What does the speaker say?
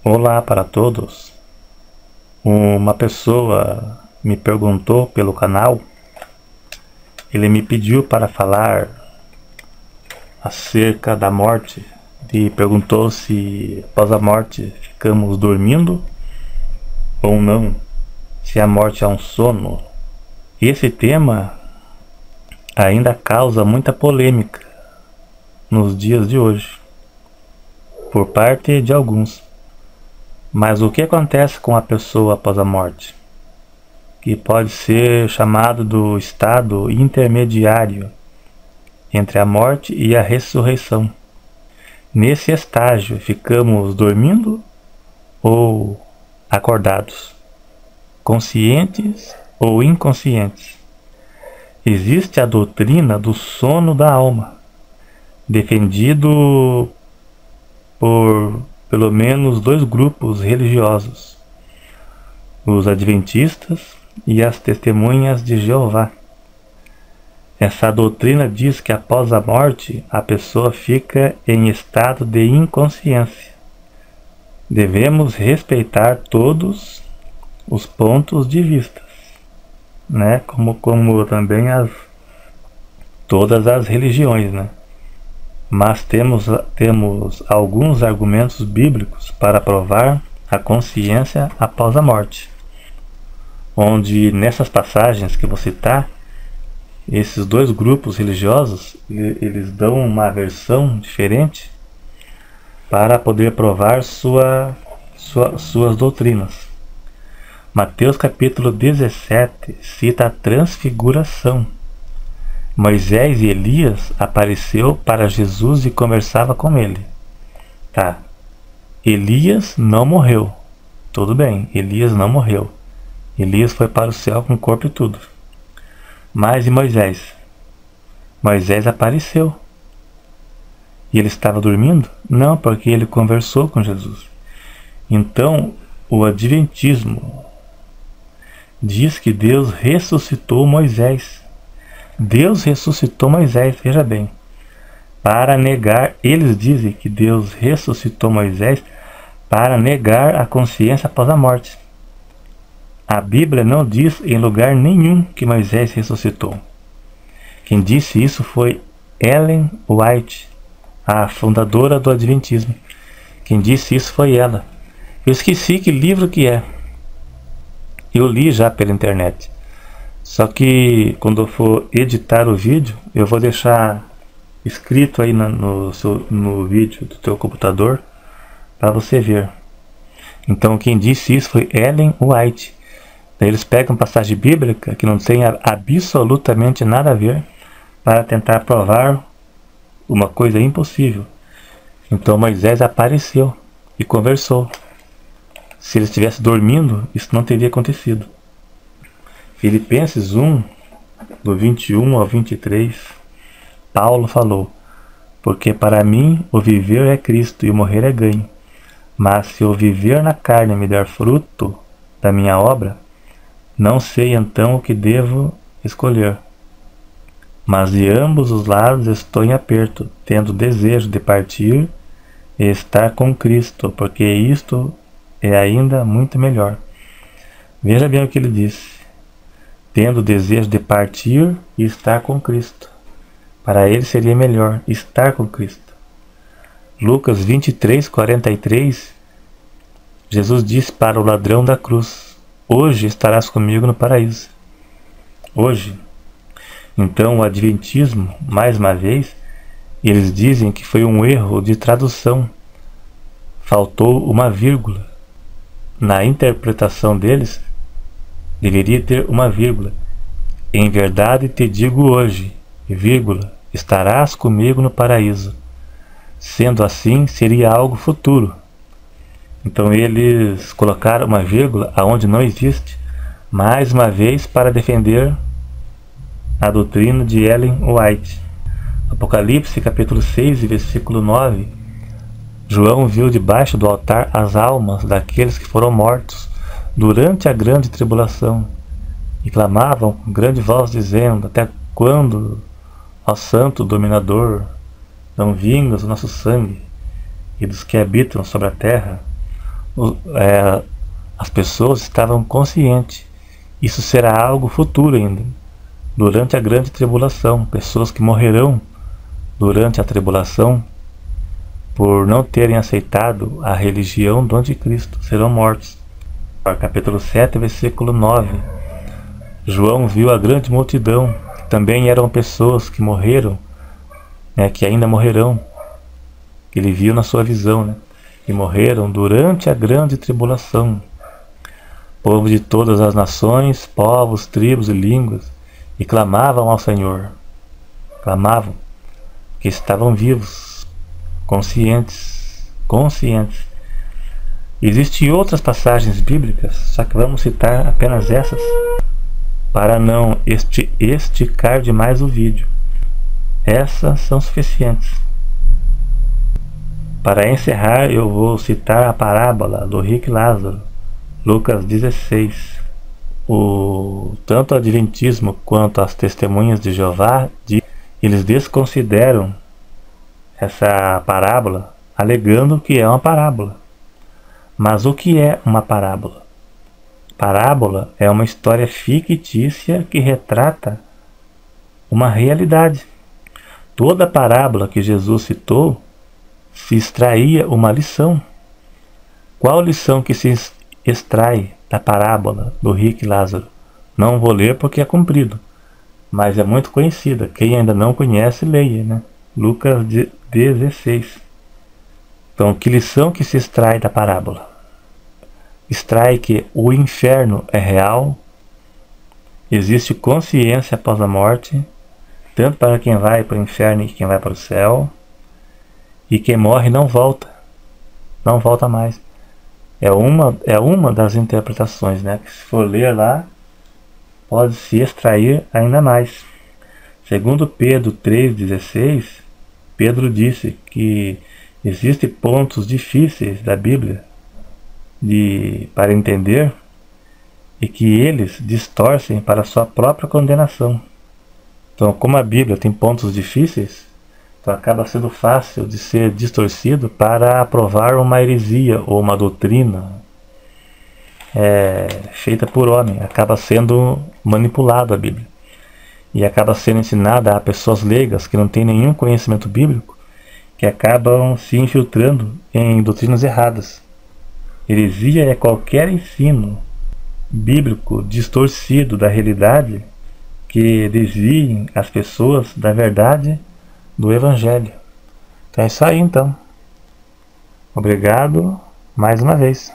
Olá para todos. Uma pessoa me perguntou pelo canal, ele me pediu para falar acerca da morte e perguntou se após a morte ficamos dormindo ou não, se a morte é um sono. Esse tema ainda causa muita polêmica nos dias de hoje, por parte de alguns. Mas o que acontece com a pessoa após a morte? Que pode ser chamado do estado intermediário entre a morte e a ressurreição. Nesse estágio, ficamos dormindo ou acordados, conscientes ou inconscientes. Existe a doutrina do sono da alma, defendido por pelo menos dois grupos religiosos, os adventistas e as testemunhas de Jeová. Essa doutrina diz que após a morte a pessoa fica em estado de inconsciência. Devemos respeitar todos os pontos de vista, né? Como também todas as religiões, né? Mas temos alguns argumentos bíblicos para provar a consciência após a morte, onde nessas passagens que vou citar, esses dois grupos religiosos, eles dão uma versão diferente para poder provar suas doutrinas. Mateus capítulo 17 cita a transfiguração. Moisés e Elias apareceu para Jesus e conversava com ele. Tá. Elias não morreu. Tudo bem, Elias não morreu. Elias foi para o céu com o corpo e tudo. Mas e Moisés? Moisés apareceu. E ele estava dormindo? Não, porque ele conversou com Jesus. Então, o adventismo diz que Deus ressuscitou Moisés. Deus ressuscitou Moisés, veja bem. Para negar, eles dizem que Deus ressuscitou Moisés para negar a consciência após a morte. A Bíblia não diz em lugar nenhum que Moisés ressuscitou. Quem disse isso foi Ellen White, a fundadora do Adventismo. Quem disse isso foi ela. Eu esqueci que livro que é. Eu li já pela internet. Só que quando eu for editar o vídeo, eu vou deixar escrito aí no vídeo do teu computador para você ver. Então quem disse isso foi Ellen White. Daí eles pegam passagem bíblica que não tem absolutamente nada a ver para tentar provar uma coisa impossível. Então Moisés apareceu e conversou. Se ele estivesse dormindo, isso não teria acontecido. Filipenses 1, do 21 ao 23, Paulo falou: porque para mim o viver é Cristo e o morrer é ganho. Mas se o viver na carne me der fruto da minha obra, não sei então o que devo escolher. Mas de ambos os lados estou em aperto, tendo desejo de partir e estar com Cristo, porque isto é ainda muito melhor. Veja bem o que ele disse. Tendo desejo de partir e estar com Cristo. Para ele seria melhor estar com Cristo. Lucas 23, 43, Jesus disse para o ladrão da cruz: hoje estarás comigo no paraíso. Hoje. Então o adventismo, mais uma vez, eles dizem que foi um erro de tradução. Faltou uma vírgula. Na interpretação deles, deveria ter uma vírgula. Em verdade te digo hoje, vírgula, estarás comigo no paraíso. Sendo assim, seria algo futuro. Então eles colocaram uma vírgula aonde não existe, mais uma vez para defender a doutrina de Ellen White. Apocalipse capítulo 6, versículo 9. João viu debaixo do altar as almas daqueles que foram mortos durante a grande tribulação, e clamavam com grande voz, dizendo: até quando, ó Santo Dominador, não vingas o nosso sangue e dos que habitam sobre a terra? as pessoas estavam conscientes. Isso será algo futuro ainda. Durante a grande tribulação, pessoas que morrerão durante a tribulação por não terem aceitado a religião do anticristo serão mortos. Capítulo 7, versículo 9. João viu a grande multidão, que também eram pessoas que morreram, que ainda morrerão, que ele viu na sua visão, que morreram durante a grande tribulação. Povo de todas as nações, povos, tribos e línguas, e clamavam ao Senhor. Clamavam, que estavam vivos, conscientes. Existem outras passagens bíblicas, só que vamos citar apenas essas, para não esticar demais o vídeo. Essas são suficientes. Para encerrar, eu vou citar a parábola do rico e Lázaro, Lucas 16. Tanto o Adventismo quanto as testemunhas de Jeová, eles desconsideram essa parábola, alegando que é uma parábola. Mas o que é uma parábola? Parábola é uma história fictícia que retrata uma realidade. Toda parábola que Jesus citou se extraía uma lição. Qual lição que se extrai da parábola do rico e Lázaro? Não vou ler porque é comprido, mas é muito conhecida. Quem ainda não conhece, leia, Lucas 16. Então, que lição que se extrai da parábola? Extrai que o inferno é real, existe consciência após a morte, tanto para quem vai para o inferno e quem vai para o céu, e quem morre não volta mais. É uma das interpretações, que se for ler lá, pode se extrair ainda mais. Segundo Pedro 3,16, Pedro disse que existem pontos difíceis da Bíblia para entender e que eles distorcem para a sua própria condenação. Então, como a Bíblia tem pontos difíceis, então acaba sendo fácil de ser distorcido para aprovar uma heresia ou uma doutrina feita por homem. Acaba sendo manipulado a Bíblia e acaba sendo ensinada a pessoas leigas que não têm nenhum conhecimento bíblico, que acabam se infiltrando em doutrinas erradas. Heresia é qualquer ensino bíblico distorcido da realidade que desviem as pessoas da verdade do Evangelho. Então é isso aí, então. Obrigado mais uma vez.